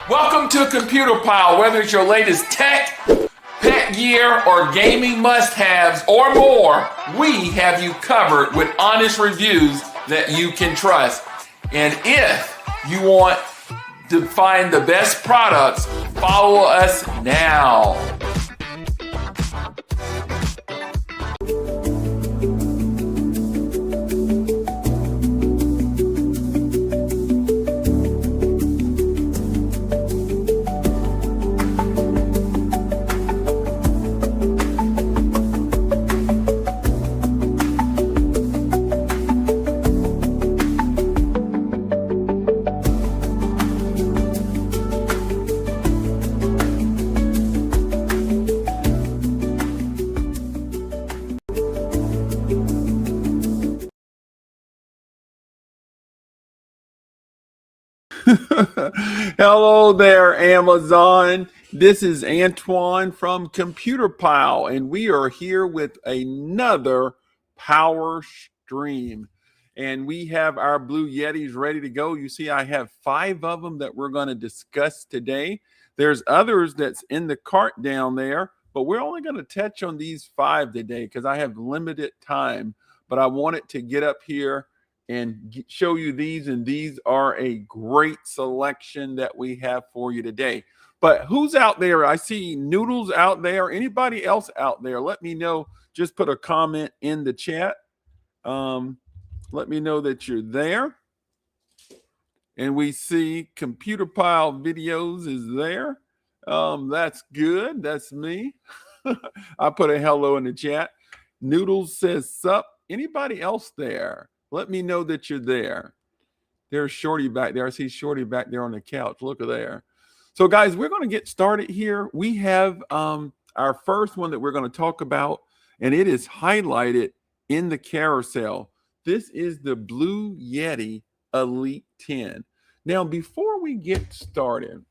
Welcome to Computer Pile. Whether it's your latest tech, pet gear, or gaming must-haves, or more, we have you covered with honest reviews that you can trust. And if you want to find the best products, follow us now. Hello there, Amazon. This is Antoine from Computer Pile, and we are here with another power stream. And we have our Blue Yetis ready to go. You see, I have 5 of them that we're going to discuss today. There's others that's in the cart down there, but we're only going to touch on these 5 today because I have limited time. But I wanted to get up here and show you these, and these are a great selection that we have for you today. But who's out there? I see Noodles out there. Anybody else out there? Let me know. Just put a comment in the chat. Let me know that you're there. And we see Computer Pile Videos is there. That's good. That's me. I put a hello in the chat. Noodles says sup. Anybody else there? Let me know that you're there. There's Shorty back there. I see Shorty back there on the couch. Look at there. So, guys, we're going to get started here. We have our first one that we're going to talk about, and it is highlighted in the carousel. This is the Blue Yeti Elite 10. Now, before we get started,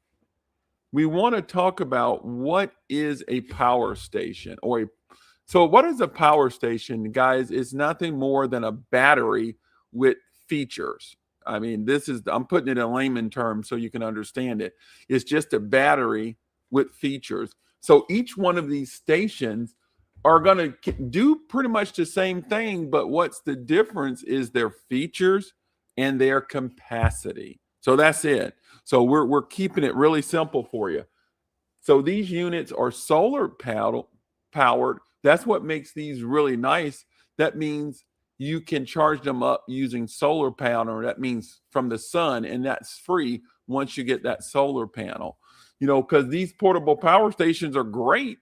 we want to talk about what is a power station or a So what is a power station, guys? It's nothing more than a battery with features. I mean, I'm putting it in layman terms so you can understand it. It's just a battery with features. So each one of these stations are going to do pretty much the same thing, but what's the difference is their features and their capacity. So that's it. So we're keeping it really simple for you. So these units are solar powered. That's what makes these really nice. That means you can charge them up using solar panel. That means from the sun, and that's free once you get that solar panel. You know, because these portable power stations are great.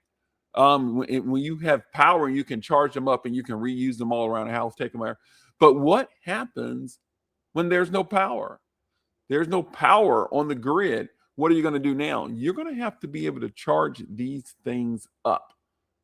When you have power, you can charge them up and you can reuse them all around the house, take them there. But what happens when there's no power? There's no power on the grid. What are you going to do now? You're going to have to be able to charge these things up.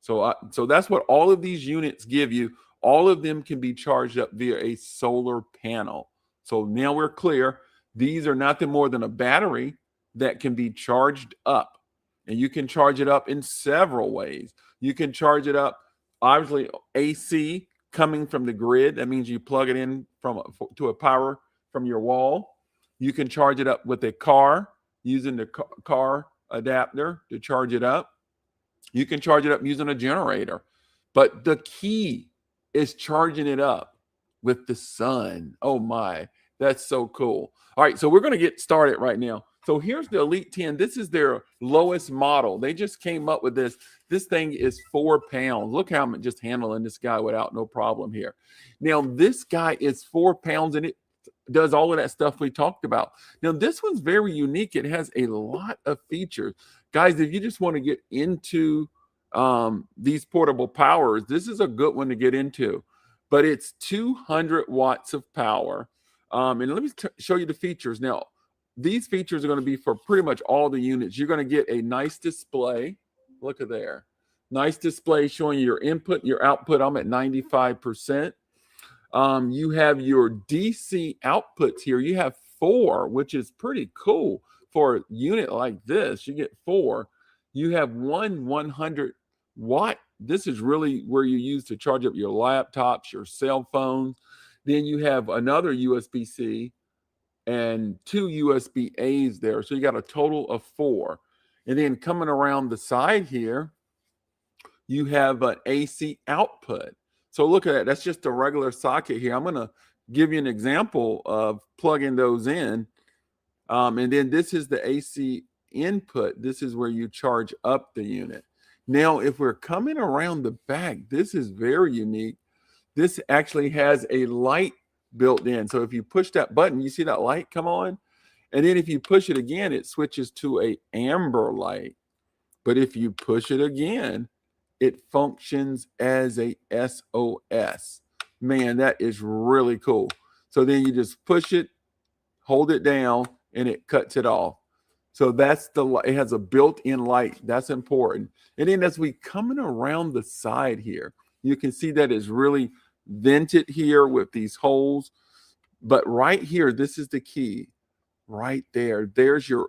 So that's what all of these units give you. All of them can be charged up via a solar panel. So now we're clear. These are nothing more than a battery that can be charged up. And you can charge it up in several ways. You can charge it up, obviously, AC coming from the grid. That means you plug it in to a power from your wall. You can charge it up with a car using the car adapter to charge it up. You can charge it up using a generator. But the key is charging it up with the sun. Oh my, that's so cool. All right, so we're going to get started right now. So here's the Elite 10. This is their lowest model. They just came up with this. This thing is 4 pounds. Look how I'm just handling this guy without no problem here. Now, this guy is 4 pounds, and it does all of that stuff we talked about. Now, this one's very unique. It has a lot of features. Guys, if you just want to get into these portable powers, this is a good one to get into. But it's 200 watts of power. And let me show you the features. Now, these features are going to be for pretty much all the units. You're going to get a nice display. Look at there. Nice display showing you your input, your output. I'm at 95%. You have your DC outputs here. You have 4, which is pretty cool for a unit like this. You get 4. You have one 100 watt. This is really where you use to charge up your laptops, your cell phones. Then you have another USB-C and 2 USB A's there. So you got a total of 4. And then coming around the side here, you have an AC output. So look at that. That's just a regular socket here. I'm going to give you an example of plugging those in. And then this is the AC input. This is where you charge up the unit. Now, if we're coming around the back, this is very unique. This actually has a light built in. So if you push that button, you see that light come on? And then if you push it again, it switches to a amber light. But if you push it again, it functions as a SOS. Man, that is really cool. So then you just push it, hold it down, and it cuts it off. So that's it has a built-in light. That's important. And then as we coming around the side here, you can see that it's really vented here with these holes. But right here, this is the key. Right there, there's your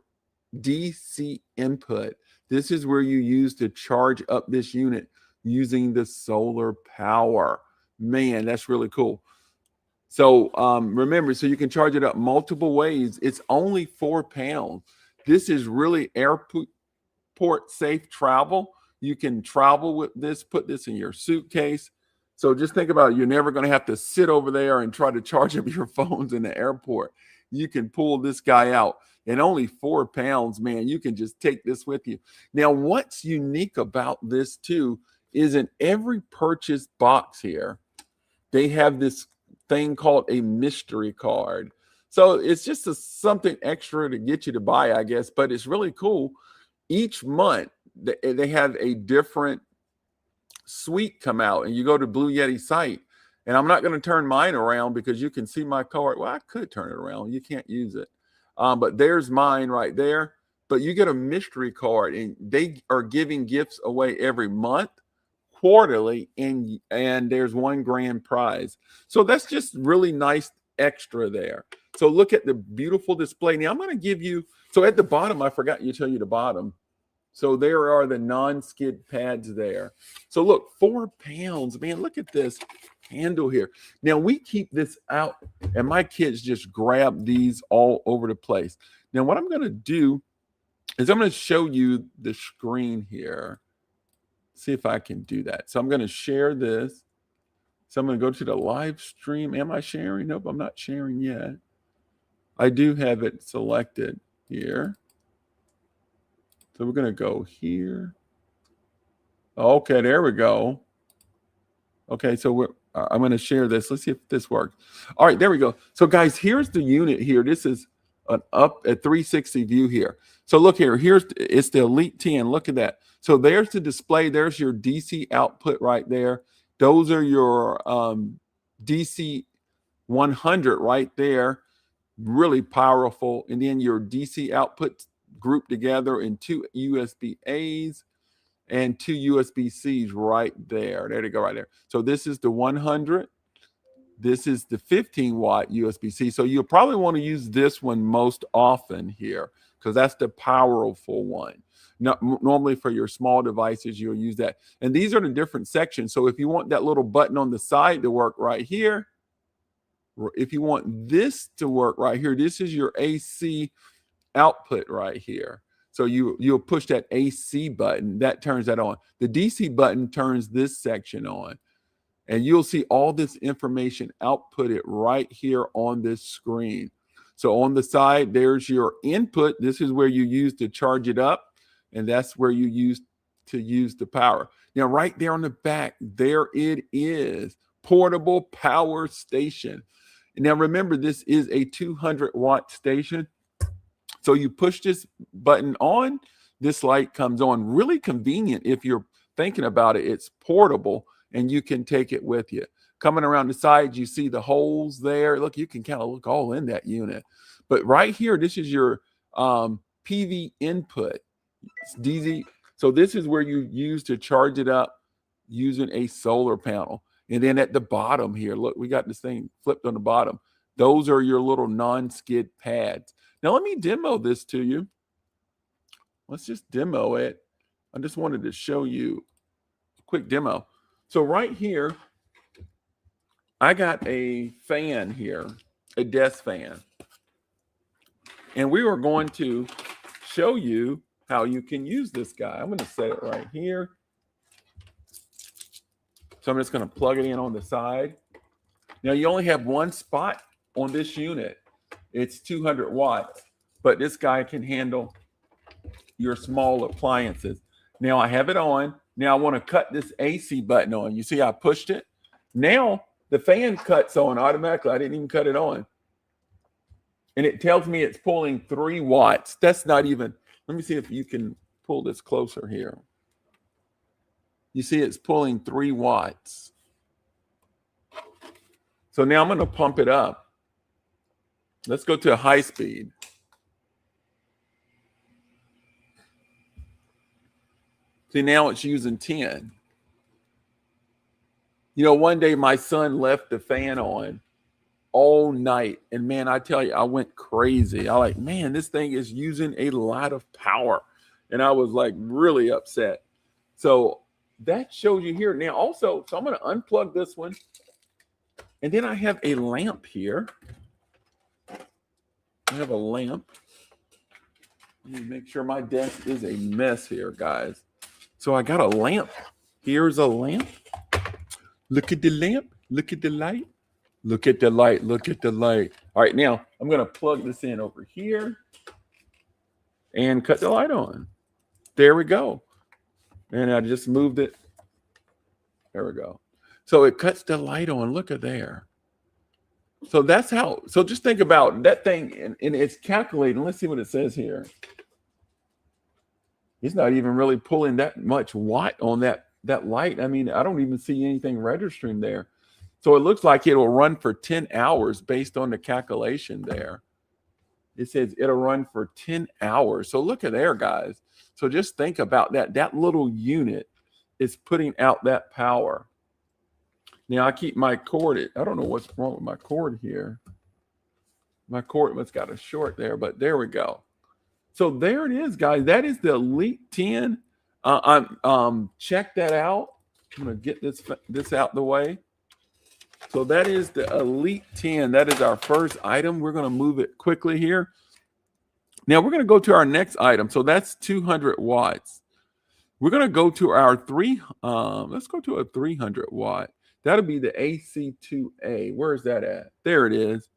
DC input. This is where you use to charge up this unit using the solar power. Man, that's really cool. So remember, so you can charge it up multiple ways. It's only 4 pounds. This is really airport safe travel. You can travel with this, put this in your suitcase. So just think about it. You're never going to have to sit over there and try to charge up your phones in the airport. You can pull this guy out. And only 4 pounds, man, you can just take this with you. Now, what's unique about this too is in every purchase box here, they have this thing called a mystery card. So it's just something extra to get you to buy, I guess, but it's really cool. Each month, they have a different suite come out, and you go to Blue Yeti site. And I'm not going to turn mine around because you can see my card. Well, I could turn it around. You can't use it. But there's mine right there. But you get a mystery card, and they are giving gifts away every month, quarterly, and there's 1 grand prize. So that's just really nice extra there. So look at the beautiful display. Now I'm going to give you, so at the bottom, I forgot to tell you the bottom. So there are the non-skid pads there. So look, 4 pounds, man, look at this handle here. Now we keep this out and my kids just grab these all over the place. Now what I'm going to do is I'm going to show you the screen here. See if I can do that. So I'm going to share this. So I'm going to go to the live stream. Am I sharing? Nope, I'm not sharing yet. I do have it selected here. So we're going to go here. Okay, there we go. Okay, so I'm going to share this. Let's see if this works. All right, there we go. So guys, here's the unit here. This is a 360 view here. So look here. It's the Elite 10. Look at that. So there's the display. There's your DC output right there. Those are your DC 100 right there. Really powerful. And then your DC output grouped together in 2 USB A's and 2 USB C's right there. There they go right there. So this is the 100. This is the 15-watt USB-C. So you'll probably want to use this one most often here because that's the powerful one. Normally for your small devices, you'll use that. And these are the different sections. So if you want that little button on the side to work right here, if you want this to work right here, this is your AC output right here. So you'll push that AC button, that turns that on. The DC button turns this section on. And you'll see all this information outputted right here on this screen. So on the side, there's your input. This is where you use to charge it up. And that's where you use to use the power. Now, right there on the back, there it is. Portable power station. Now, remember, this is a 200-watt station. So you push this button on, this light comes on. Really convenient if you're thinking about it. It's portable and you can take it with you. Coming around the sides, you see the holes there. Look, you can kind of look all in that unit. But right here, this is your PV input. It's DC. So this is where you use to charge it up using a solar panel. And then at the bottom here, look, we got this thing flipped on the bottom. Those are your little non-skid pads. Now, let me demo this to you. Let's just demo it. I just wanted to show you a quick demo. So right here, I got a fan here, a desk fan. And we are going to show you how you can use this guy. I'm going to set it right here. So I'm just going to plug it in on the side. Now you only have one spot on this unit. It's 200 watts, but this guy can handle your small appliances. Now I have it on. Now I want to cut this AC button on. You see I pushed it? Now the fan cuts on automatically. I didn't even cut it on. And it tells me it's pulling 3 watts. That's not even, let me see if you can pull this closer here. You see it's pulling 3 watts. So now I'm going to pump it up. Let's go to high speed. See, now it's using 10. You know, one day my son left the fan on all night. And man, I tell you, I went crazy. I like, man, this thing is using a lot of power. And I was like really upset. So that shows you here. Now also, so I'm going to unplug this one. And then I have a lamp here. I have a lamp. Let me make sure my desk is a mess here, guys. So I got a lamp. Here's a lamp. Look at the lamp. Look at the light. Look at the light. Look at the light. All right, now I'm going to plug this in over here and cut the light on. There we go. And I just moved it. There we go. So it cuts the light on. Look at there. So that's how, so just think about that thing and it's calculating. Let's see what it says here. It's not even really pulling that much watt on that light. I mean, I don't even see anything registering there. So it looks like it'll run for 10 hours based on the calculation there. It says it'll run for 10 hours. So look at there, guys. So just think about that. That little unit is putting out that power. Now I keep my cord. I don't know what's wrong with my cord here. My cord must got a short there, but there we go. So there it is, guys. That is the Elite 10. Check that out. I'm gonna get this out the way. So that is the Elite 10. That is our first item. We're gonna move it quickly here. Now we're gonna go to our next item. So that's 200 watts. We're gonna go to our let's go to a 300 watt. That'll be the AC2A. Where is that at? There it is.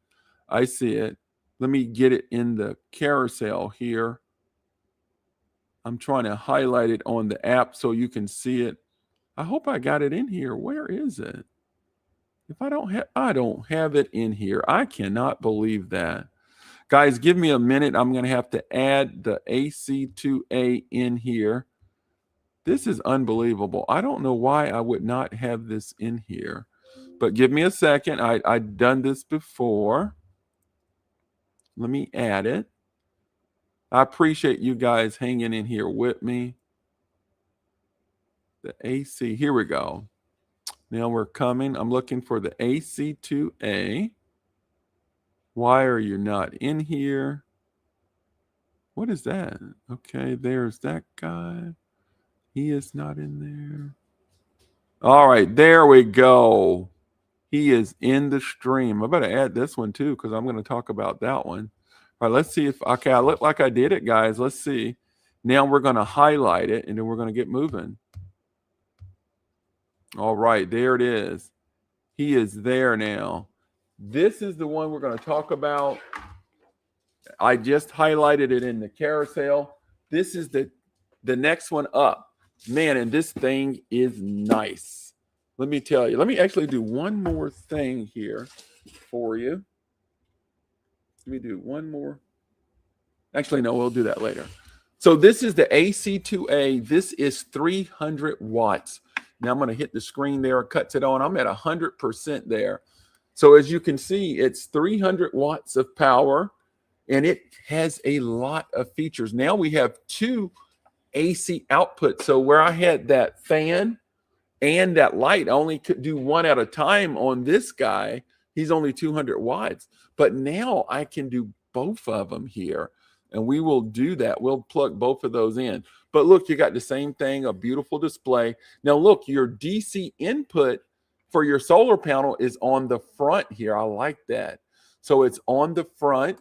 I see it. Let me get it in the carousel here. I'm trying to highlight it on the app so you can see it. I hope I got it in here. Where is it? If I don't have it in here. I cannot believe that. Guys, give me a minute. I'm going to have to add the AC2A in here. This is unbelievable. I don't know why I would not have this in here, but give me a second. I've done this before. Let me add it. I appreciate you guys hanging in here with me. The AC, here we go. Now we're coming. I'm looking for the AC2A. Why are you not in here? What is that? Okay, there's that guy. He is not in there. All right, there we go. He is in the stream. I better add this one too because I'm going to talk about that one. All right, let's see if, okay, I look like I did it, guys. Let's see. Now we're going to highlight it and then we're going to get moving. All right, there it is. He is there now. This is the one we're going to talk about. I just highlighted it in the carousel. This is the next one up. Man, and this thing is nice. Let me tell you. Let me actually do one more thing here for you. Let me do one more. Actually, no, we'll do that later. So this is the AC2A. This is 300 watts. Now I'm going to hit the screen there. It cuts it on. I'm at 100% there. So as you can see, it's 300 watts of power, and it has a lot of features. Now we have 2 AC outputs. So where I had that fan and that light, I only could do one at a time on this guy. He's only 200 watts. But now I can do both of them here. And we will do that. We'll plug both of those in. But look, you got the same thing, a beautiful display. Now look, your DC input for your solar panel is on the front here. I like that. So it's on the front.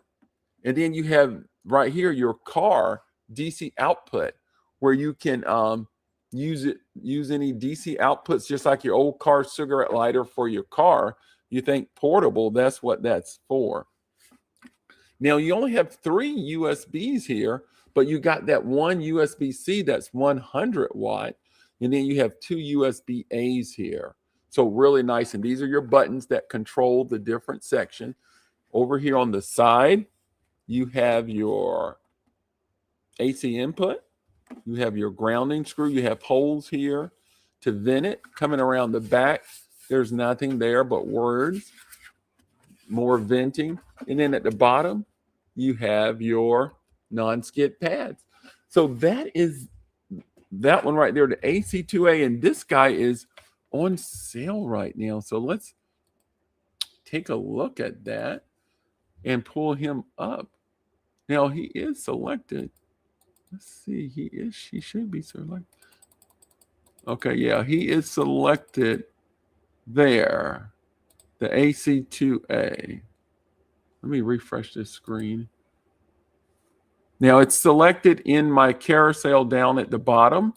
And then you have right here your car DC output, where you can use any DC outputs, just like your old car cigarette lighter for your car. You think portable, that's what that's for. Now you only have 3 USBs here, but you got that one USB-C that's 100 watt, and then you have 2 USB-A's here. So really nice. And these are your buttons that control the different section. Over here on the side, you have your AC input. You have your grounding screw. You have holes here to vent it. Coming around the back, there's nothing there but words. More venting. And then at the bottom, you have your non-skid pads. So that is that one right there, the AC2A. And this guy is on sale right now. So let's take a look at that and pull him up. Now he is selected. Let's see, he should be selected. Okay, yeah, he is selected there. The AC2A. Let me refresh this screen. Now it's selected in my carousel down at the bottom.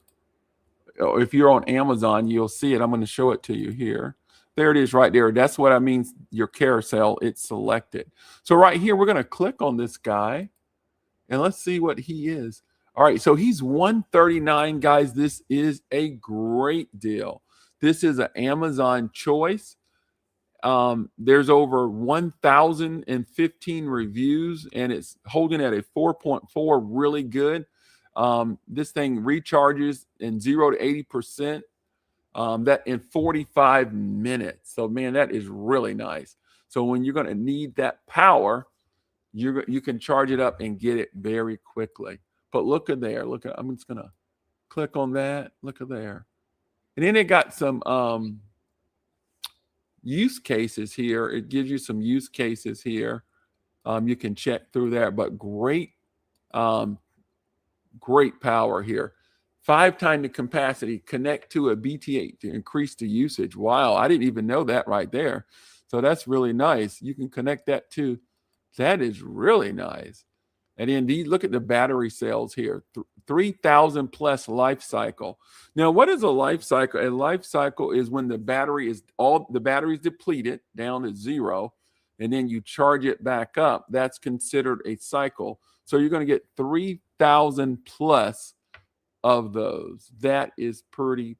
If you're on Amazon, you'll see it. I'm going to show it to you here. There it is right there. That's what I mean, your carousel, it's selected. So right here, we're going to click on this guy and let's see what he is. All right, so he's $139, guys. This is a great deal. This is an Amazon choice. There's over 1,015 reviews, and it's holding at a 4.4, really good. This thing recharges in 0 to 80%, that in 45 minutes. So, man, that is really nice. So when you're going to need that power, you can charge it up and get it very quickly. But look at there. Look at, I'm just going to click on that. Look at there. And then it got some use cases here. It gives you some use cases here. You can check through there, but great power here. 5 times the capacity, connect to a BT8 to increase the usage. Wow, I didn't even know that right there. So that's really nice. You can connect that too. That is really nice. And then look at the battery cells here, 3,000 plus life cycle. Now, what is a life cycle? A life cycle is when the battery is depleted down to 0, and then you charge it back up. That's considered a cycle. So you're going to get 3,000 plus of those. That is pretty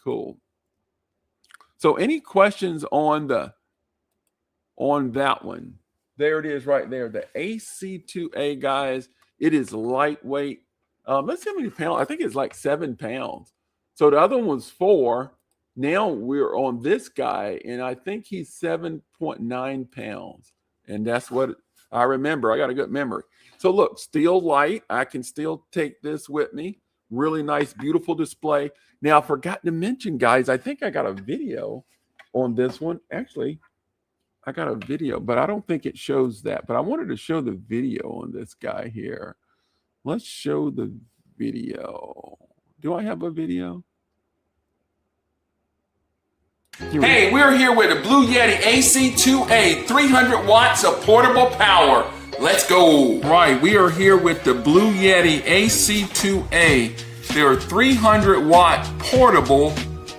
cool. So any questions on that one? There it is right there. The AC2A, guys. It is lightweight. Let's see how many pounds. I think it's like 7 pounds. So the other one was 4. Now we're on this guy, and I think he's 7.9 pounds. And that's what I remember. I got a good memory. So look, still light. I can still take this with me. Really nice, beautiful display. Now, I forgot to mention, guys, I think I got a video on this one. Actually, I got a video, but I don't think it shows that. But I wanted to show the video on this guy here. Let's show the video. Do I have a video? Hey, we're here with the Bluetti AC2A, 300 watts of portable power. Let's go. Right, we are here with the Bluetti AC2A. They're a 300 watt portable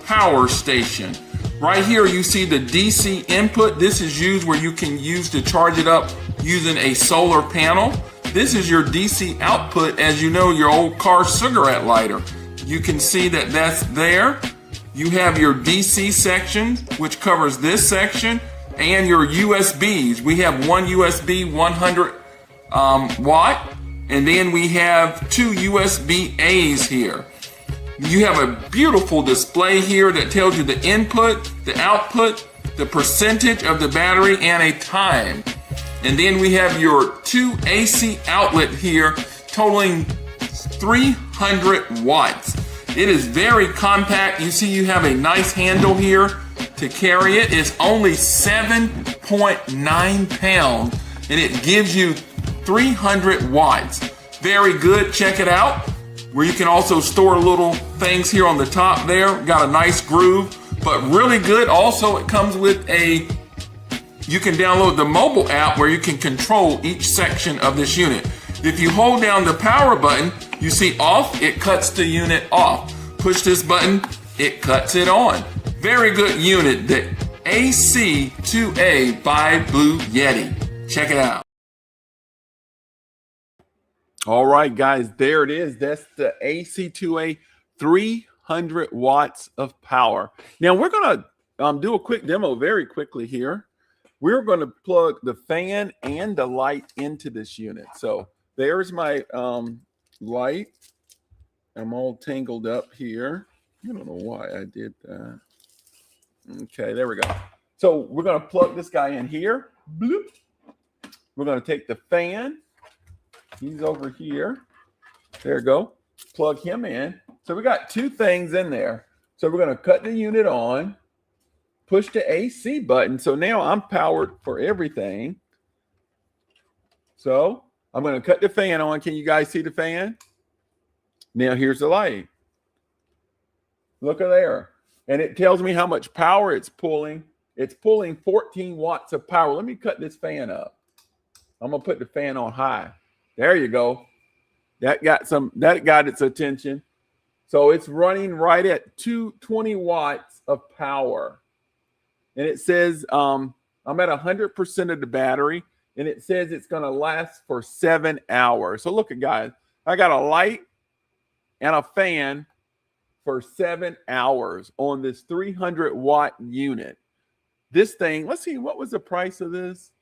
power station. Right here, you see the DC input. This is used where you can use to charge it up using a solar panel. This is your DC output, as you know, your old car cigarette lighter. You can see that that's there. You have your DC section, which covers this section, and your USBs. We have one USB 100 watt, and then we have 2 USB-A's here. You have a beautiful display here that tells you the input, the output, the percentage of the battery, and a time. And then we have your 2 AC outlet here totaling 300 watts. It is very compact. You see you have a nice handle here to carry it. It's only 7.9 pounds, and it gives you 300 watts. Very good. Check it out. Where you can also store little things here on the top there. Got a nice groove, but really good. Also, it comes with a you can download the mobile app where you can control each section of this unit. If you hold down the power button, you see off, it cuts the unit off. Push this button, it cuts it on. Very good unit, the AC2A by Bluetti. Check it out. All right, guys, there it is. That's the AC2A 300 watts of power. Now we're going to do a quick demo very quickly here. We're going to plug the fan and the light into this unit. So there's my light. I'm all tangled up here. I don't know why I did that. Okay, there we go. So we're going to plug this guy in here. Bloop. We're going to take the fan. He's over here. There we go. Plug him in. So we got two things in there. So we're going to cut the unit on, push the AC button. So now I'm powered for everything. So I'm going to cut the fan on. Can you guys see the fan? Now here's the light. Look at there. And it tells me how much power it's pulling. It's pulling 14 watts of power. Let me cut this fan up. I'm going to put the fan on high. There you go. That got its attention. So it's running right at 220 watts of power. And it says I'm at 100% of the battery. And it says it's going to last for 7 hours. So look at guys. I got a light and a fan for 7 hours on this 300 watt unit. This thing, let's see, what was the price of this?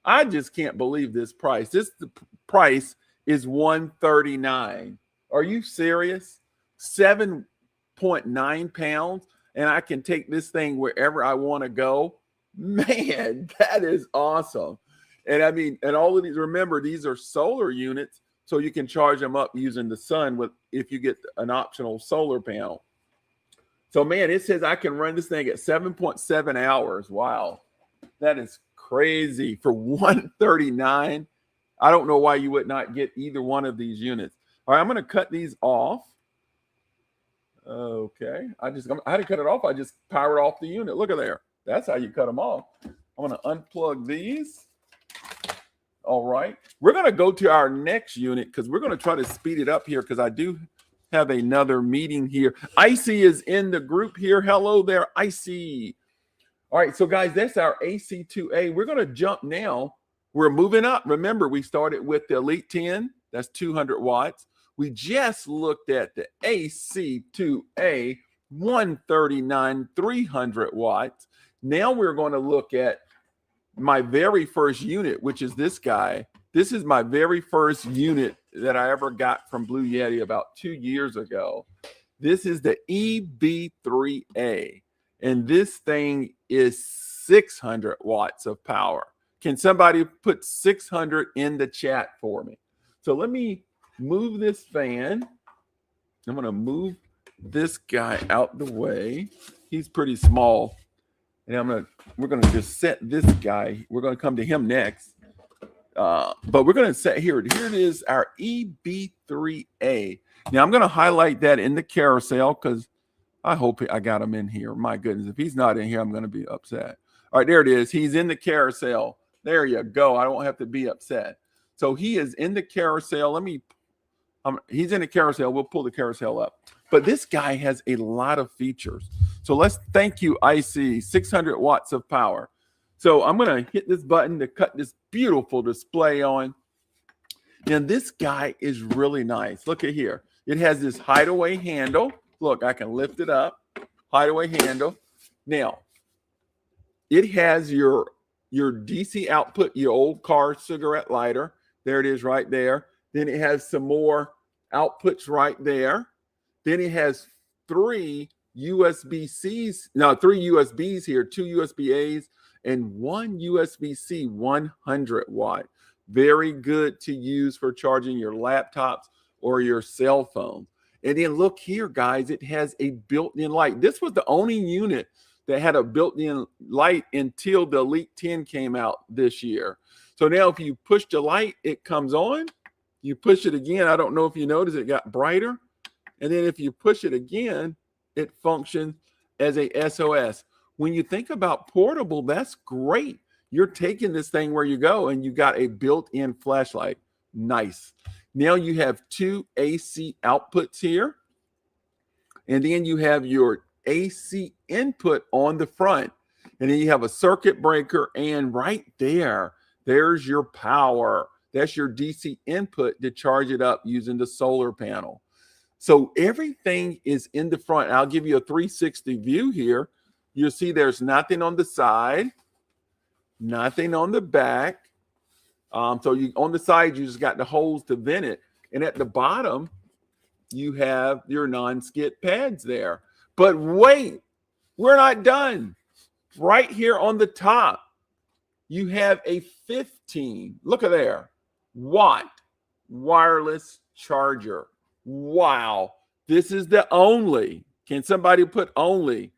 I just can't believe this price. The price is $139. Are you serious? 7.9 pounds, and I can take this thing wherever I want to go. Man, that is awesome. And I mean, and all of these, remember, these are solar units, so you can charge them up using the sun if you get an optional solar panel. So man, it says I can run this thing at 7.7 hours. Wow. That is crazy for $139. I don't know why you would not get either one of these units. All right, I'm going to cut these off. Okay, I had to cut it off. I just powered off the unit. Look at there. That's how you cut them off. I'm going to unplug these. All right, we're going to go to our next unit because we're going to try to speed it up here because I do have another meeting here. Icy is in the group here. Hello there, Icy. All right, so guys, that's our AC2A. We're going to jump now. We're moving up. Remember, we started with the Elite 10. That's 200 watts. We just looked at the AC2A 139 300 watts. Now we're going to look at my very first unit, which is this guy. This is my very first unit that I ever got from Bluetti about 2 years ago. This is the EB3A, and this thing is 600 watts of power. Can somebody put 600 in the chat for me? So let me move this fan. I'm going to move this guy out the way. He's pretty small. And we're going to just set this guy. We're going to come to him next. But we're going to set here. Here it is, our EB3A. Now I'm going to highlight that in the carousel because I hope I got him in here. My goodness, if he's not in here, I'm going to be upset. All right, there it is. He's in the carousel. There you go. I don't have to be upset. So he is in the carousel. He's in the carousel. We'll pull the carousel up. But this guy has a lot of features. So let's thank you, IC, 600 watts of power. So I'm going to hit this button to cut this beautiful display on. And this guy is really nice. Look at here. It has this hideaway handle. Look, I can lift it up. Hideaway handle. Now, it has your DC output, your old car cigarette lighter. There it is right there. Then it has some more outputs right there. Then it has three USBs here, two USB-A's and one USB-C 100 watt. Very good to use for charging your laptops or your cell phone. And then look here, guys, it has a built-in light. This was the only unit that had a built-in light until the Elite 10 came out this year. So now if you push the light, it comes on. You push it again. I don't know if you notice it got brighter. And then if you push it again, it functions as a SOS. When you think about portable, that's great. you're taking this thing where you go, and you got a built-in flashlight. Nice. Now you have 2 AC outputs here, and then you have your AC input on the front, and then you have a circuit breaker, and right there, there's your power. That's your DC input to charge it up using the solar panel. So everything is in the front. I'll give you a 360 view here. You'll see there's nothing on the side, nothing on the back. So you on the side, you just got the holes to vent it. And at the bottom, you have your non-skid pads there. But wait, we're not done. Right here on the top, you have a 15, look at there, watt wireless charger. Wow. This is the only, can somebody put only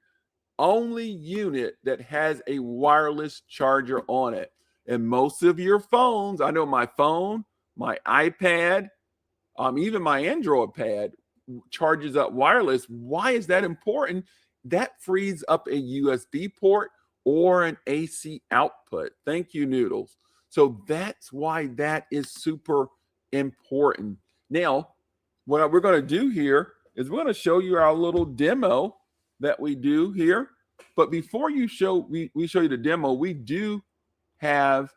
unit that has a wireless charger on it. And most of your phones, I know my phone, my iPad, even my Android pad charges up wireless. Why is that important? That frees up a USB port or an AC output. Thank you, Noodles. So that's why that is super important. Now, what we're going to do here is we're going to show you our little demo that we do here. But before we show you the demo, we do have,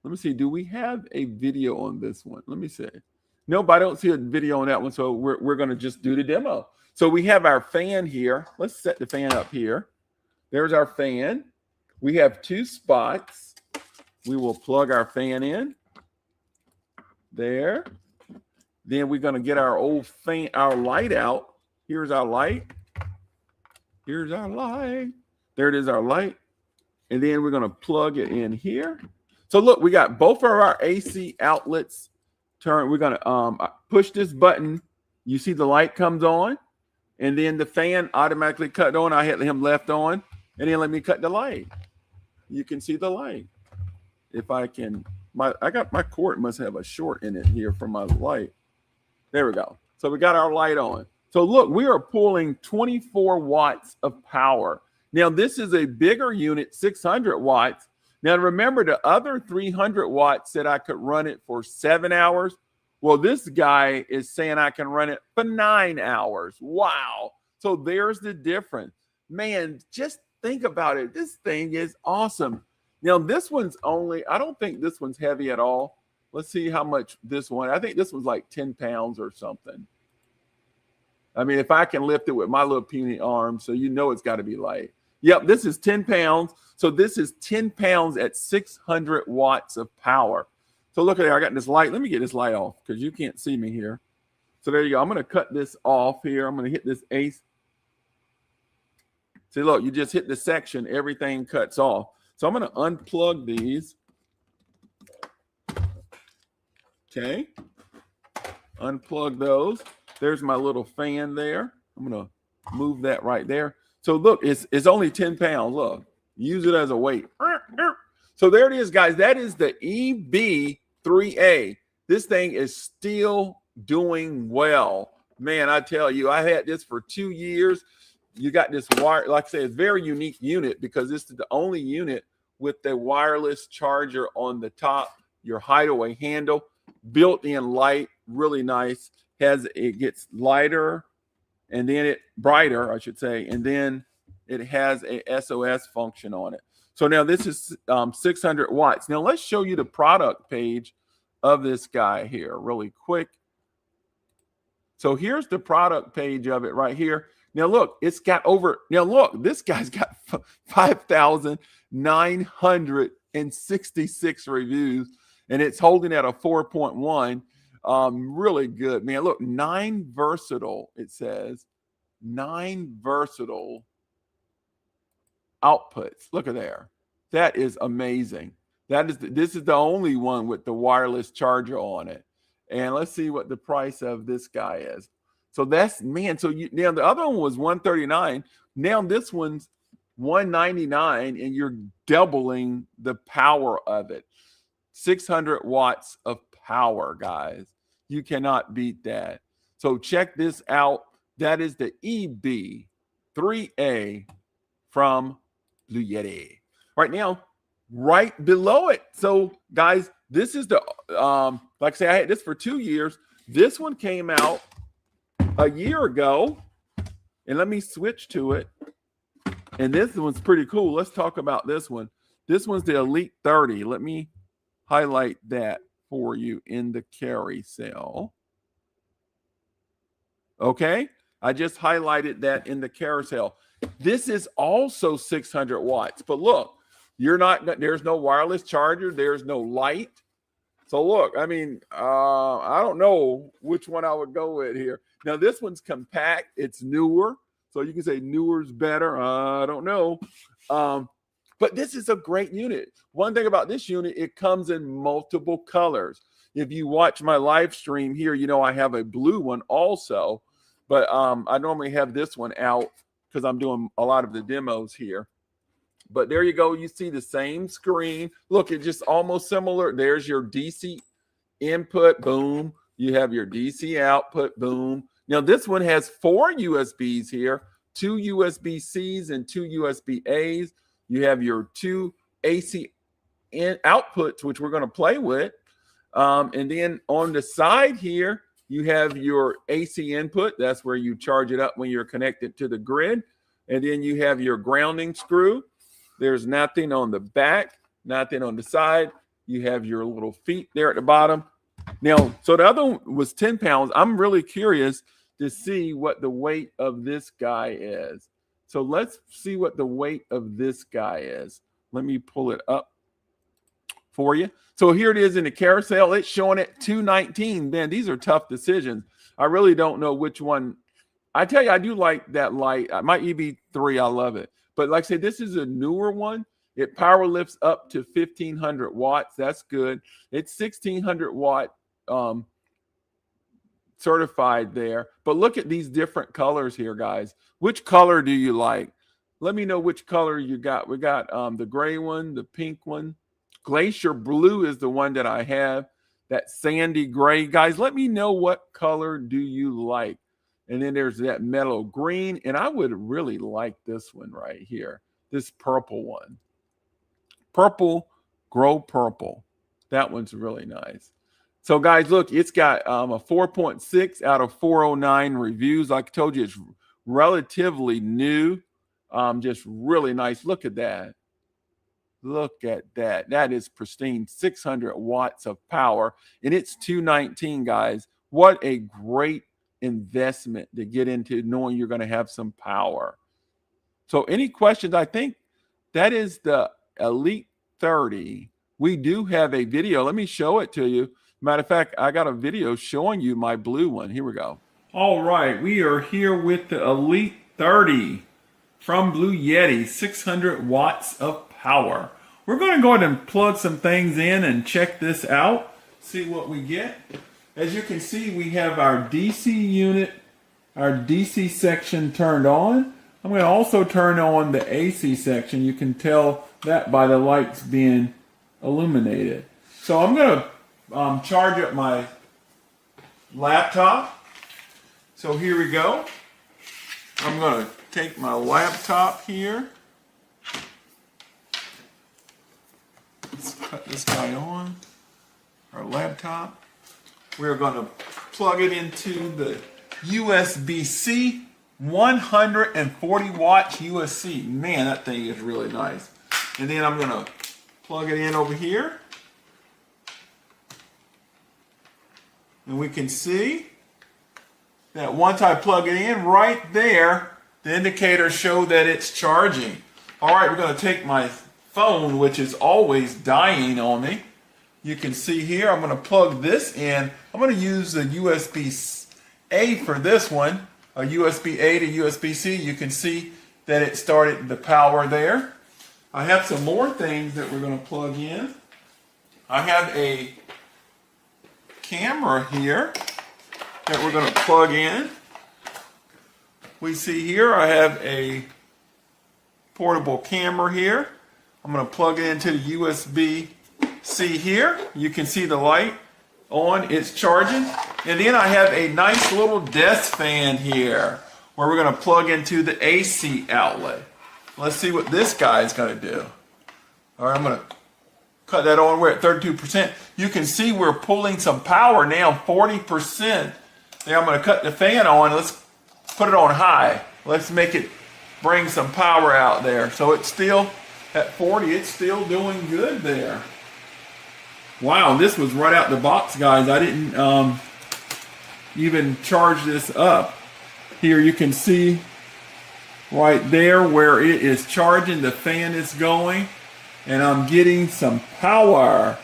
let me see, do we have a video on this one? Let me see. Nope, I don't see a video on that one. So we're going to just do the demo. So we have our fan here. Let's set the fan up here. There's our fan. We have 2 spots. We will plug our fan in there. Then we're going to get our old fan, our light out. Here's our light. Here's our light. There it is, our light. And then we're going to plug it in here. So look, we got both of our AC outlets turned. We're going to push this button. You see the light comes on. And then the fan automatically cut on. I had him left on. And then let me cut the light. You can see the light. If I can, I got my cord must have a short in it here for my light. There we go. So we got our light on. So look, we are pulling 24 watts of power. Now this is a bigger unit, 600 watts. Now remember the other 300 watts said I could run it for 7 hours. Well, this guy is saying I can run it for 9 hours. Wow. So there's the difference. Man, just think about it. This thing is awesome. Now this one's only, I don't think this one's heavy at all. Let's see how much this one, I think this was like 10 pounds or something. I mean, if I can lift it with my little puny arm, so you know it's got to be light. Yep, this is 10 pounds. So this is 10 pounds at 600 watts of power. So look at there, I got this light. Let me get this light off because you can't see me here. So there you go. I'm going to cut this off here. I'm going to hit this ace. See, look, you just hit the section, everything cuts off. So I'm going to unplug these. Okay. Unplug those. There's my little fan there. I'm going to move that right there. So look, it's only 10 pounds. Look, use it as a weight. So there it is, guys. That is the EB3A. This thing is still doing well. Man, I tell you, I had this for 2 years. You got this wire, like I say, it's a very unique unit because this is the only unit with the wireless charger on the top, your hideaway handle, built-in light, really nice. It gets lighter and then it brighter, I should say, and then it has a SOS function on it. So now this is 600 watts. Now let's show you the product page of this guy here really quick. So here's the product page of it right here. Now look, it's got over, now look, this guy's got 5,966 reviews and it's holding at a 4.1. Really good, man. Look, 9 versatile, it says 9 versatile outputs. Look at there. That is amazing. This is the only one with the wireless charger on it. And let's see what the price of this guy is. So that's, man, so now the other one was $139. Now this one's $199 and you're doubling the power of it. 600 watts of power, guys. You cannot beat that. So check this out. That is the EB3A from Bluetti. right now, right below it. So guys, this is the, like I say, I had this for 2 years. This one came out a year ago, and let me switch to it. And this one's pretty cool. Let's talk about this one. This one's the Elite 30. Let me highlight that for you in the carry cell. Okay, I just highlighted that in the carousel. This is also 600 watts, but look, there's no wireless charger, there's no light. So look, I mean, I don't know which one I would go with here. Now this one's compact, it's newer, so you can say newer's better. I don't know, but this is a great unit. One thing about this unit, it comes in multiple colors. If you watch my live stream here, you know I have a blue one also, but I normally have this one out because I'm doing a lot of the demos here. But there you go. You see the same screen. Look, it's just almost similar. There's your DC input, boom. You have your DC output, boom. Now this one has 4 USBs here, 2 USB-Cs and 2 USB-As. You have your 2 AC outputs, which we're going to play with. And then on the side here, you have your AC input. That's where you charge it up when you're connected to the grid. And then you have your grounding screw. There's nothing on the back, nothing on the side. You have your little feet there at the bottom. Now, so the other one was 10 pounds. I'm really curious to see what the weight of this guy is. So let's see what the weight of this guy is. Let me pull it up for you. So here it is in the carousel. It's showing at 219. Man, these are tough decisions. I really don't know which one. I tell you, I do like that light. My EB3, I love it. But like I said, this is a newer one. It power lifts up to 1,500 watts. That's good. It's 1,600 watt certified there. But look at these different colors here, guys. Which color do you like? Let me know which color you got. We got the gray one, the pink one. Glacier blue is the one that I have. That sandy gray. Guys, let me know what color do you like. And then there's that metal green. And I would really like this one right here. This purple one. Purple, grow purple. That one's really nice. So guys, look, it's got a 4.6 out of 409 reviews. Like I told you, it's relatively new. Just really nice. Look at that. Look at that. That is pristine. 600 watts of power. And it's $219, guys. What a great investment to get into, knowing you're going to have some power. So any questions? I think that is the Elite 30. We do have a video. Let me show it to you. Matter of fact, I got a video showing you my blue one. Here we go. All right. We are here with the Elite 30 from Bluetti, 600 watts of power. We're going to go ahead and plug some things in and check this out, see what we get. As you can see, we have our DC unit, our DC section turned on. I'm going to also turn on the AC section. You can tell that by the lights being illuminated. So I'm going to charge up my laptop. So here we go. I'm going to take my laptop here. Let's cut this guy on, our laptop. We're going to plug it into the USB-C, 140 watts USB. Man, that thing is really nice. And then I'm going to plug it in over here. And we can see that once I plug it in right there, the indicators show that it's charging. All right, we're going to take my phone, which is always dying on me. You can see here, I'm going to plug this in. I'm going to use the USB-A for this one, a USB-A to USB-C. You can see that it started the power there. I have some more things that we're going to plug in. I have a camera here that we're going to plug in. We see here I have a portable camera here. I'm going to plug it into the USB-C here. You can see the light on, it's charging. And then I have a nice little desk fan here where we're going to plug into the AC outlet. Let's see what this guy is going to do. All right, I'm going to cut that on. We're at 32%. You can see we're pulling some power now, 40%. Now I'm going to cut the fan on. Let's put it on high. Let's make it bring some power out there. So it's still at 40. It's still doing good there. Wow, this was right out the box, guys. I didn't even charge this up. Here you can see right there where it is charging. The fan is going. And I'm getting some power.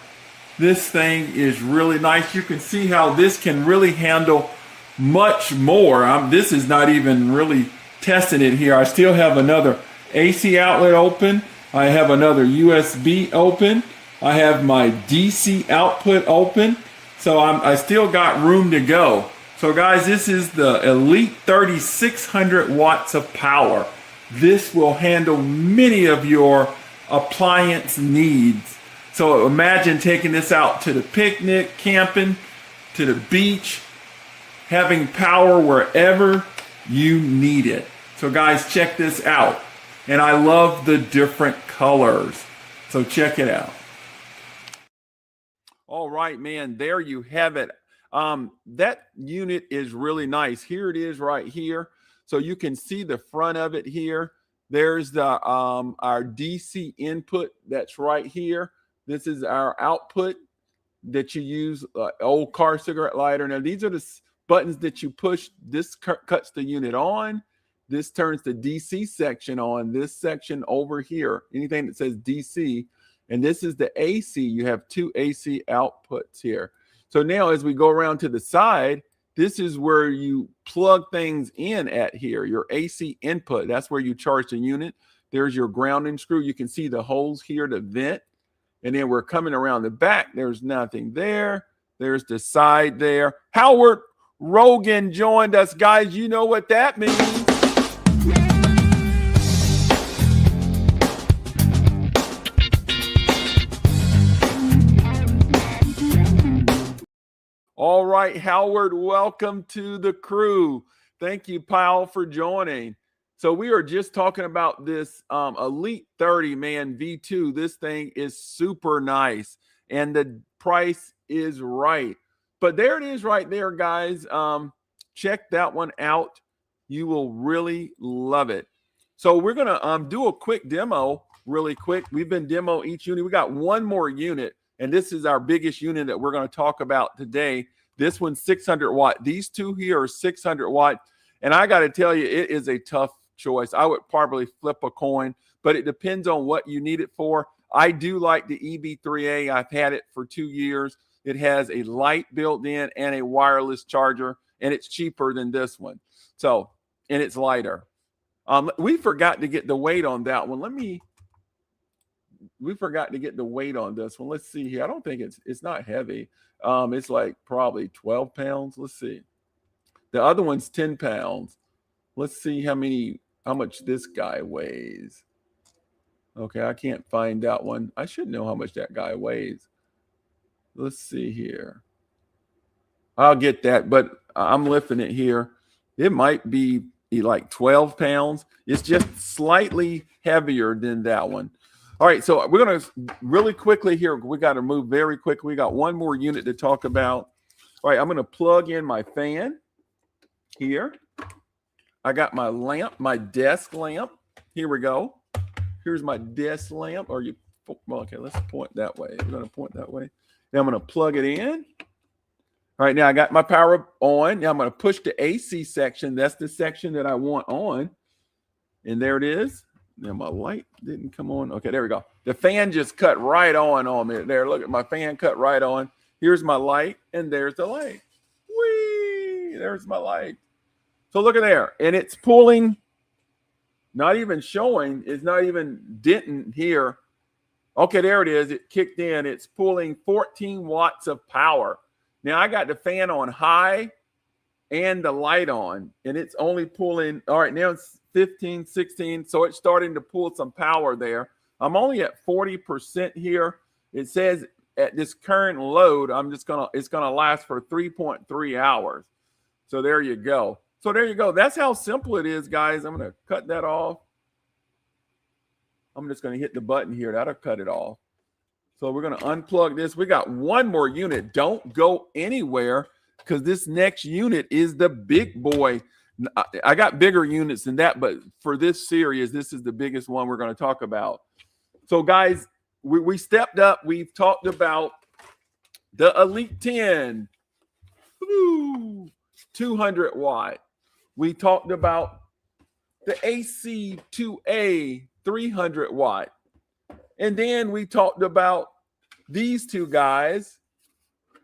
This thing is really nice. You can see how this can really handle much more. This is not even really testing it here. I still have another AC outlet open. I have another USB open. I have my DC output open. So I still got room to go. So guys, this is the Elite 3600 watts of power. This will handle many of your appliance needs. So imagine taking this out to the picnic, camping, to the beach, having power wherever you need it. So guys, check this out. And I love the different colors. So check it out. All right, man, there you have it. That unit is really nice. Here it is right here. So you can see the front of it here. There's the our DC input that's right here. This is our output that you use, old car cigarette lighter. Now these are the buttons that you push. This cuts the unit on. This turns the DC section on. This section over here, anything that says DC. And this is the AC. You have two AC outputs here. So now as we go around to the side, this is where you plug things in at here, your AC input. That's where you charge the unit. There's your grounding screw. You can see the holes here to vent. And then we're coming around the back. There's nothing there. There's the side there. Howard Rogan joined us, guys. You know what that means. All right, Howard, welcome to the crew. Thank you, pal, for joining. So we are just talking about this Elite 30, man, V2. This thing is super nice, and the price is right. But there it is right there, guys. Check that one out. You will really love it. So we're going to do a quick demo really quick. We've been demo each unit. We got one more unit. And this is our biggest unit that we're going to talk about today. This one's 600 watt. These two here are 600 watt. And I got to tell you, it is a tough choice. I would probably flip a coin, but it depends on what you need it for. I do like the EB3A. I've had it for 2 years. It has a light built in and a wireless charger, and it's cheaper than this one. So, and it's lighter. We forgot to get the weight on that one. We forgot to get the weight on this one. Let's see here. I don't think it's not heavy. It's like probably 12 pounds. Let's see. The other one's 10 pounds. Let's see how much this guy weighs. Okay, I can't find that one. I should know how much that guy weighs. Let's see here. I'll get that, but I'm lifting it here. It might be like 12 pounds. It's just slightly heavier than that one. All right, so we're going to really quickly here. We got to move very quickly. We got one more unit to talk about. All right, I'm going to plug in my fan here. I got my lamp, my desk lamp. Here we go. Here's my desk lamp. Okay, let's point that way. We're going to point that way. Now I'm going to plug it in. All right, now I got my power on. Now I'm going to push the AC section. That's the section that I want on. And there it is. Now my light didn't come on. Okay, there we go. The fan just cut right on me. There, look at my fan cut right on. Here's my light, and there's the light. Whee! There's my light. So look at there. And it's pulling, not even showing, it's not even denting here. Okay, there it is. It kicked in. It's pulling 14 watts of power. Now I got the fan on high and the light on, and it's only pulling, all right, now it's 15, 16. So it's starting to pull some power there. I'm only at 40% here. It says at this current load, it's gonna last for 3.3 hours. So there you go. So there you go. That's how simple it is, guys. I'm gonna cut that off. I'm just going to hit the button here. That'll cut it off. So we're going to unplug this. We got one more unit. Don't go anywhere because this next unit is the big boy. I got bigger units than that, but for this series, this is the biggest one we're going to talk about. So guys, we stepped up. We've talked about the Elite 10, 200 watt. We talked about the AC2A 300 watt. And then we talked about these two guys,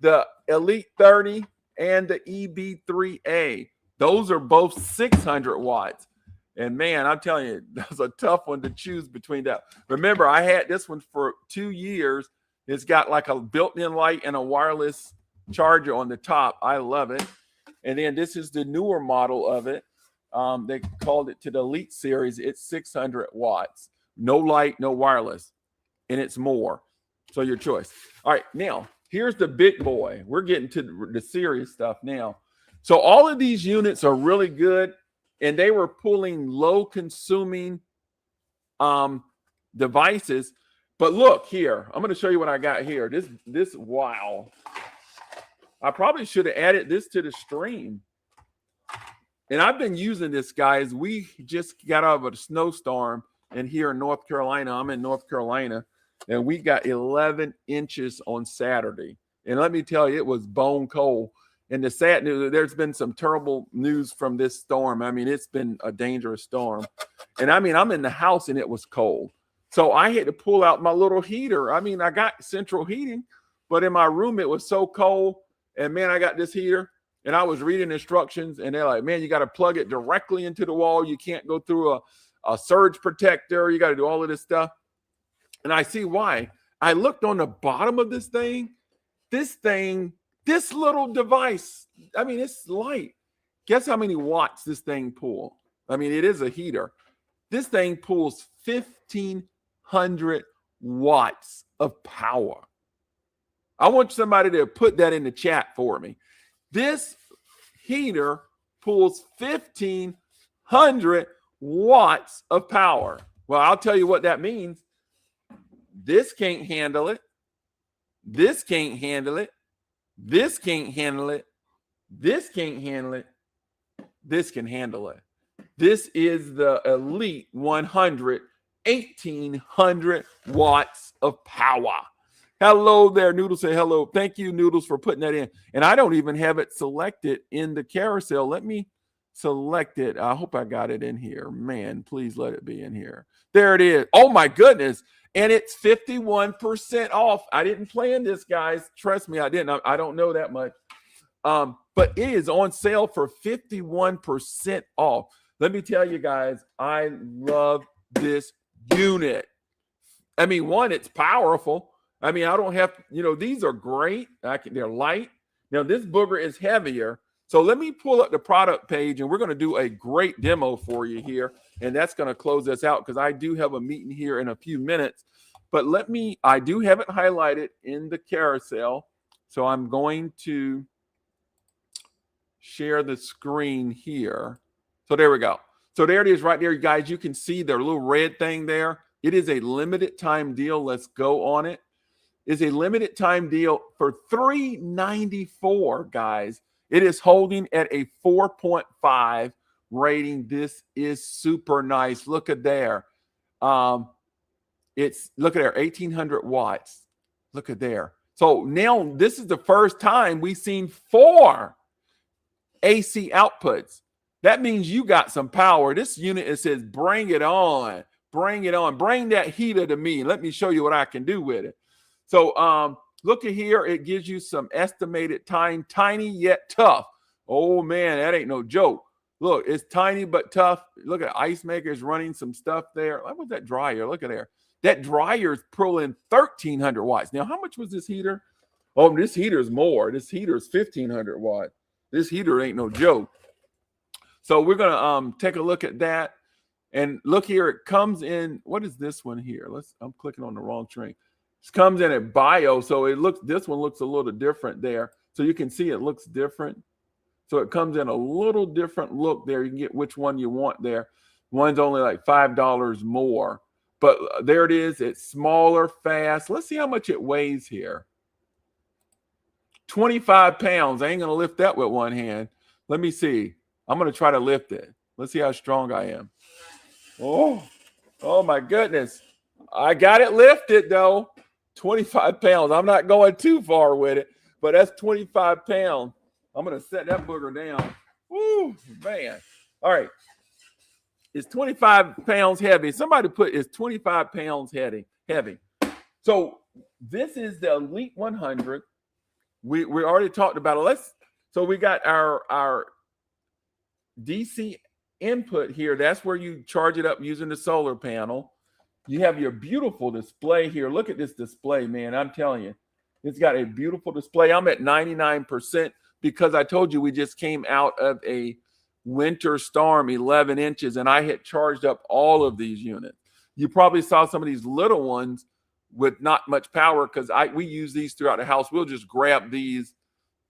the Elite 30 and the EB3A. Those are both 600 watts. And man, I'm telling you, that's a tough one to choose between that. Remember, I had this one for 2 years. It's got like a built-in light and a wireless charger on the top. I love it. And then this is the newer model of it. They called it to the Elite series. It's 600 watts. No light, no wireless. And it's more. So your choice. All right, now here's the big boy. We're getting to the serious stuff now. So all of these units are really good, and they were pulling low consuming devices. But look here, I'm going to show you what I got here. This wow. I probably should have added this to the stream. And I've been using this, guys. We just got out of a snowstorm, and here in North Carolina, I'm in North Carolina, and we got 11 inches on Saturday. And let me tell you, it was bone cold. And the sad news, there's been some terrible news from this storm. I mean, it's been a dangerous storm. And I mean, I'm in the house and it was cold. So I had to pull out my little heater. I mean, I got central heating, but in my room, it was so cold. And man, I got this heater and I was reading instructions and they're like, man, you got to plug it directly into the wall. You can't go through a surge protector. You got to do all of this stuff. And I see why. I looked on the bottom of this thing, this little device, I mean, it's light. Guess how many watts this thing pulls? I mean, it is a heater. This thing pulls 1,500 watts of power. I want somebody to put that in the chat for me. This heater pulls 1,500 watts of power. Well, I'll tell you what that means. This can't handle it. This can't handle it. This can't handle it. This can't handle it. This can handle it. This is the Elite 100, 1,800 watts of power. Hello there, Noodles. Say hello. Thank you, Noodles, for putting that in. And I don't even have it selected in the carousel. Let me select it. I hope I got it in here. Man, please let it be in here. There it is. Oh, my goodness. And it's 51% off. I didn't plan this, guys. Trust me, I didn't. I don't know that much. But it is on sale for 51% off. Let me tell you guys, I love this unit. I mean, one, it's powerful. I mean, I don't have, these are great. They're light. Now, this booger is heavier. So let me pull up the product page, and we're going to do a great demo for you here. And that's going to close us out because I do have a meeting here in a few minutes. But I do have it highlighted in the carousel. So I'm going to share the screen here. So there we go. So there it is right there, you guys. You can see the little red thing there. It is a limited time deal. Let's go on it. It's a limited time deal for $394, guys. It is holding at a 4.5 rating. This is super nice. Look at there. Look at there, 1,800 watts. Look at there. So now this is the first time we've seen 4 AC outputs. That means you got some power. This unit, it says, bring it on. Bring it on. Bring that heater to me. Let me show you what I can do with it. So look at here. It gives you some estimated time. Tiny yet tough. Oh, man, that ain't no joke. Look, it's tiny but tough. Look at Ice Maker's running some stuff there. What was that dryer? Look at there. That dryer is pulling 1,300 watts. Now, how much was this heater? Oh, this heater is more. This heater is 1,500 watts. This heater ain't no joke. So we're going to take a look at that. And look here, it comes in. What is this one here? I'm clicking on the wrong string. This comes in at bio. So this one looks a little different there. So you can see it looks different. So it comes in a little different look there. You can get which one you want there. One's only like $5 more. But there it is. It's smaller, fast. Let's see how much it weighs here. 25 pounds. I ain't going to lift that with one hand. Let me see. I'm going to try to lift it. Let's see how strong I am. Oh my goodness. I got it lifted, though. 25 pounds. I'm not going too far with it, but that's 25 pounds. I'm going to set that booger down. Woo, man. All right. It's 25 pounds heavy. Somebody put it's 25 pounds heavy. So this is the Elite 100. We already talked about it. So we got our DC input here. That's where you charge it up using the solar panel. You have your beautiful display here. Look at this display, man. I'm telling you, it's got a beautiful display. I'm at 99% because I told you we just came out of a winter storm, 11 inches, and I had charged up all of these units. You probably saw some of these little ones with not much power because we use these throughout the house. We'll just grab these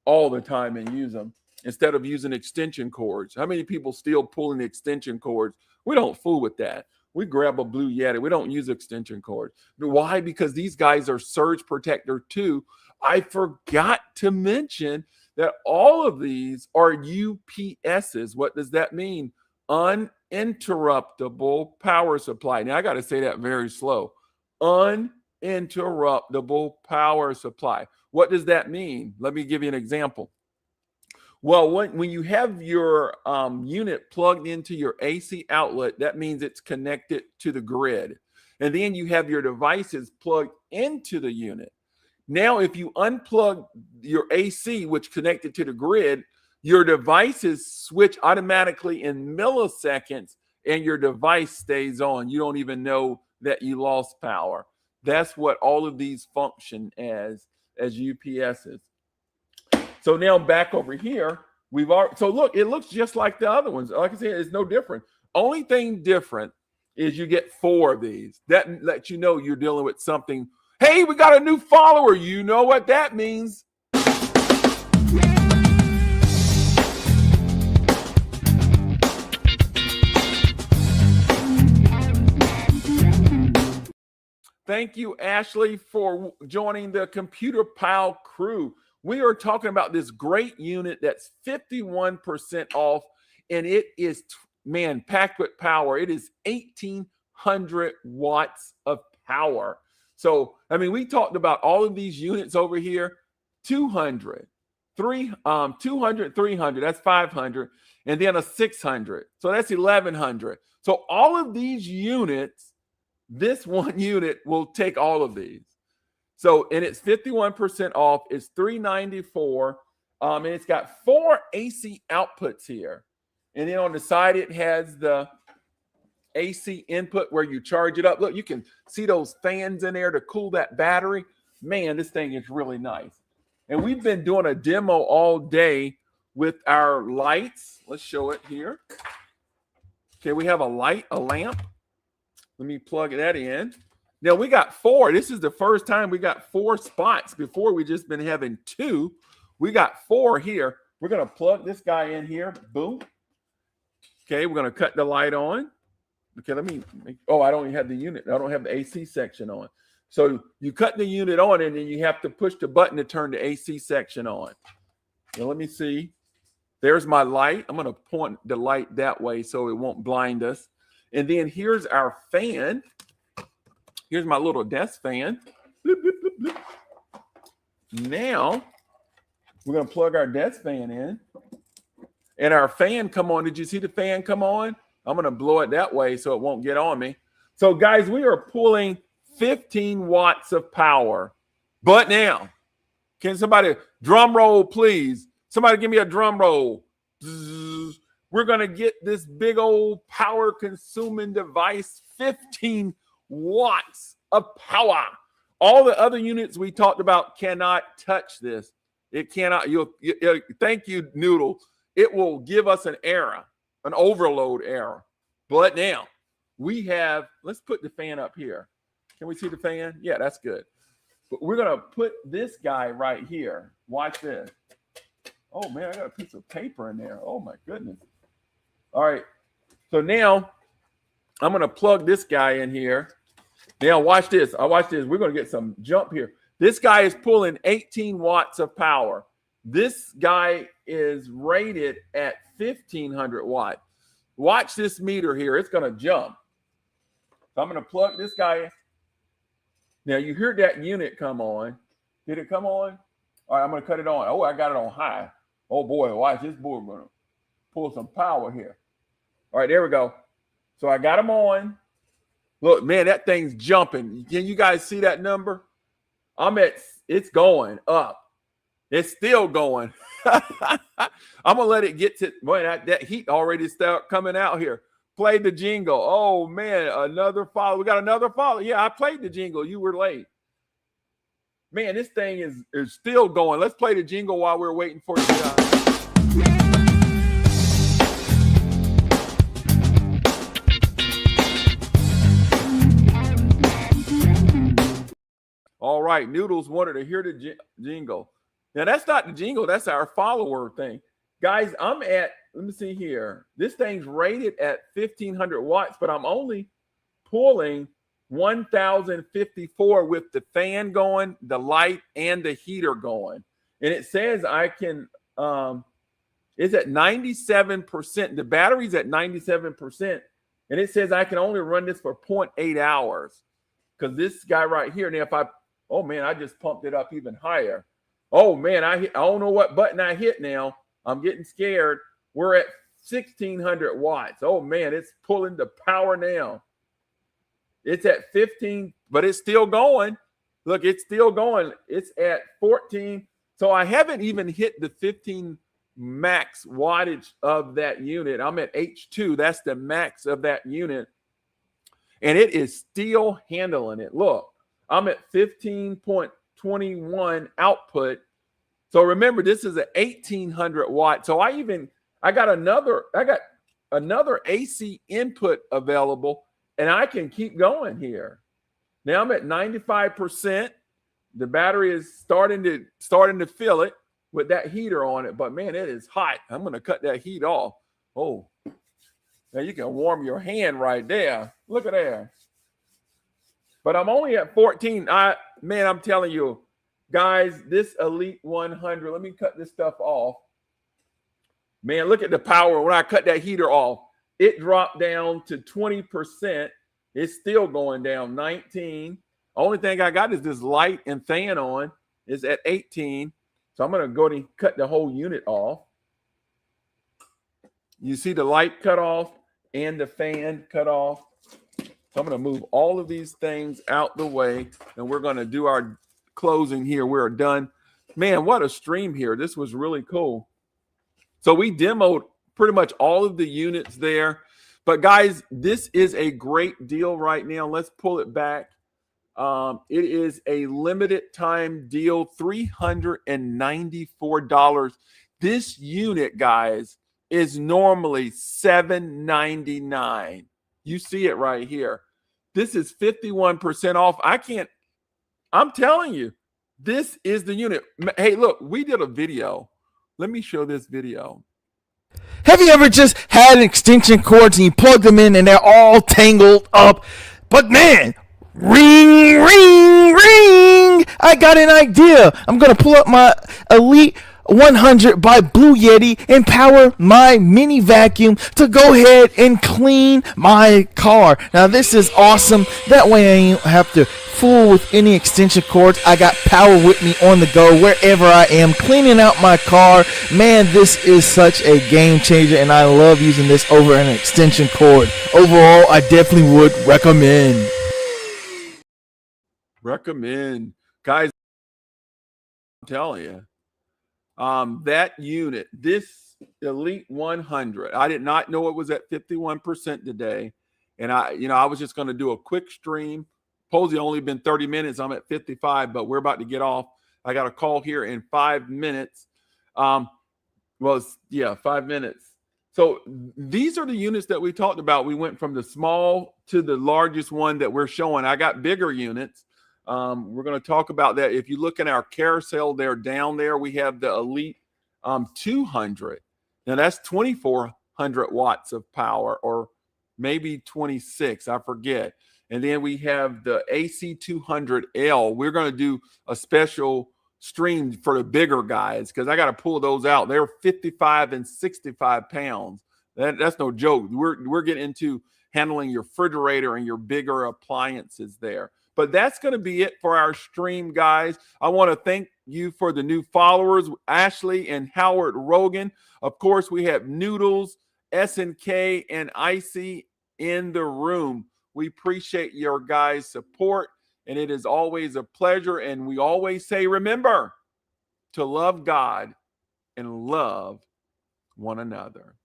all the time and use them instead of using extension cords. How many people still pulling the extension cords? We don't fool with that. We grab a Blue Yeti. We don't use extension cords. Why? Because these guys are surge protector too. I forgot to mention that all of these are UPSs. What does that mean? Uninterruptible power supply. Now, I got to say that very slow. Uninterruptible power supply. What does that mean? Let me give you an example. Well, when you have your unit plugged into your AC outlet, that means it's connected to the grid. And then you have your devices plugged into the unit. Now, if you unplug your AC, which connected to the grid, your devices switch automatically in milliseconds and your device stays on. You don't even know that you lost power. That's what all of these function as UPSs. So now back over here, so look, it looks just like the other ones. Like I said, it's no different. Only thing different is you get 4 of these. That lets you know you're dealing with something. Hey, we got a new follower. You know what that means. Thank you, Ashley, for joining the Computer Pile crew. We are talking about this great unit that's 51% off, and it is, man, packed with power. It is 1,800 watts of power. So, I mean, we talked about all of these units over here, 200, 300, that's 500, and then a 600. So that's 1,100. So all of these units, this one unit will take all of these. So, and it's 51% off. It's $394. And it's got 4 AC outputs here. And then on the side, it has the AC input where you charge it up. Look, you can see those fans in there to cool that battery. Man, this thing is really nice. And we've been doing a demo all day with our lights. Let's show it here. Okay, we have a lamp. Let me plug that in. Now we got 4. This is the first time we got 4 spots. Before we just been having 2. We got 4 here. We're going to plug this guy in here. Boom. Okay, we're going to cut the light on. Okay, let me I don't even have the unit. I don't have the AC section on. So you cut the unit on and then you have to push the button to turn the AC section on. Now let me see. There's my light. I'm going to point the light that way so it won't blind us. And then here's our fan. Here's my little desk fan. Bloop, bloop, bloop, bloop. Now, we're going to plug our desk fan in. And our fan come on. Did you see the fan come on? I'm going to blow it that way so it won't get on me. So, guys, we are pulling 15 watts of power. But now, can somebody, drum roll, please? Somebody give me a drum roll. Zzz. We're going to get this big old power-consuming device, 15 watts of power. All the other units we talked about cannot touch this. It cannot. Thank you, Noodle. It will give us an error, an overload error. But now we have, let's put the fan up here. Can we see the fan? Yeah, that's good. But we're going to put this guy right here. Watch this. Oh, man, I got a piece of paper in there. Oh, my goodness. All right. So now I'm going to plug this guy in here. Now watch this. I watch this. We're going to get some jump here. This guy is pulling 18 watts of power. This guy is rated at 1500 watts. Watch this meter here. It's going to jump. So I'm going to plug this guy in. Now you heard that unit come on. Did it come on? All right, I'm going to cut it on. Oh, I got it on high. Oh boy, watch this board going to pull some power here. All right, there we go. So I got him on. Look, man, that thing's jumping. Can you guys see that number? It's going up. It's still going. I'm gonna let it get to, boy, that heat already start coming out here. Play the jingle. Oh man, another follow. We got another follow. Yeah, I played the jingle. You were late. Man, this thing is still going. Let's play the jingle while we're waiting for you guys. All right, Noodles wanted to hear the jingle. Now, that's not the jingle. That's our follower thing. Guys, let me see here. This thing's rated at 1,500 watts, but I'm only pulling 1,054 with the fan going, the light, and the heater going. And it says I can, it's at 97%. The battery's at 97%. And it says I can only run this for 0.8 hours. Because this guy right here, now oh man, I just pumped it up even higher. Oh man, I don't know what button I hit now. I'm getting scared. We're at 1,600 watts. Oh man, it's pulling the power now. It's at 15, but it's still going. Look, it's still going. It's at 14. So I haven't even hit the 15 max wattage of that unit. I'm at H2. That's the max of that unit. And it is still handling it. Look, I'm at 15.21 output. So remember, this is an 1,800 watt. So I got another AC input available, and I can keep going here. Now I'm at 95%. The battery is starting to fill it with that heater on it. But man, it is hot. I'm going to cut that heat off. Oh, now you can warm your hand right there. Look at that. But I'm only at 14. Man, I'm telling you, guys, this Elite 100, let me cut this stuff off. Man, look at the power. When I cut that heater off, it dropped down to 20%. It's still going down, 19. Only thing I got is this light and fan on. It's at 18. So I'm going to go and cut the whole unit off. You see the light cut off and the fan cut off. So I'm going to move all of these things out the way, and we're going to do our closing here. We're done. Man, what a stream here. This was really cool. So we demoed pretty much all of the units there. But guys, this is a great deal right now. Let's pull it back. It is a limited time deal, $394. This unit, guys, is normally $799. You see it right here. This is 51% off. I'm telling you, this is the unit. Hey, look, we did a video. Let me show this video. Have you ever just had extension cords and you plug them in and they're all tangled up? But man, ring, ring, ring! I got an idea. I'm going to pull up my Elite 100 by Bluetti and power my mini vacuum to go ahead and clean my car. Now this is awesome. That way I don't have to fool with any extension cords. I got power with me on the go wherever I am cleaning out my car. Man, this is such a game changer and I love using this over an extension cord. Overall, I definitely would recommend. Guys, I'm telling you. That unit, this Elite 100, I did not know it was at 51% today. And I was just going to do a quick stream. Posey only been 30 minutes. I'm at 55, but we're about to get off. I got a call here in 5 minutes. 5 minutes. So these are the units that we talked about. We went from the small to the largest one that we're showing. I got bigger units. We're going to talk about that. If you look in our carousel there, down there, we have the Elite 200. Now that's 2,400 watts of power, or maybe 26, I forget. And then we have the AC200L. We're going to do a special stream for the bigger guys because I got to pull those out. They're 55 and 65 pounds. That's no joke. We're getting into handling your refrigerator and your bigger appliances there. But that's going to be it for our stream, guys. I want to thank you for the new followers, Ashley and Howard Rogan. Of course, we have Noodles, SNK, and Icy in the room. We appreciate your guys' support, and it is always a pleasure. And we always say, remember to love God and love one another.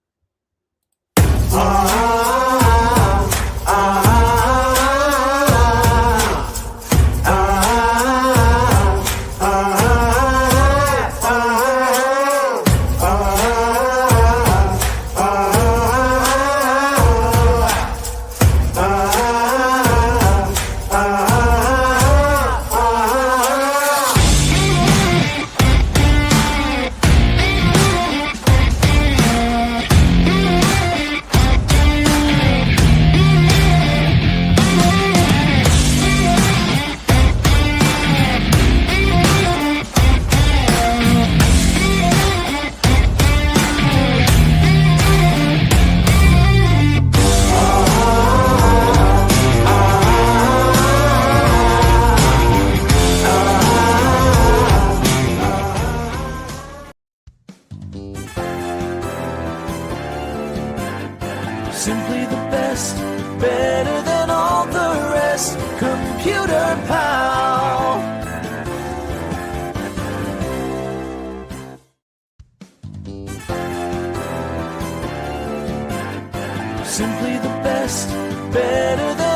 Simply the best, better than all the rest. Computer Pal. Simply the best, better than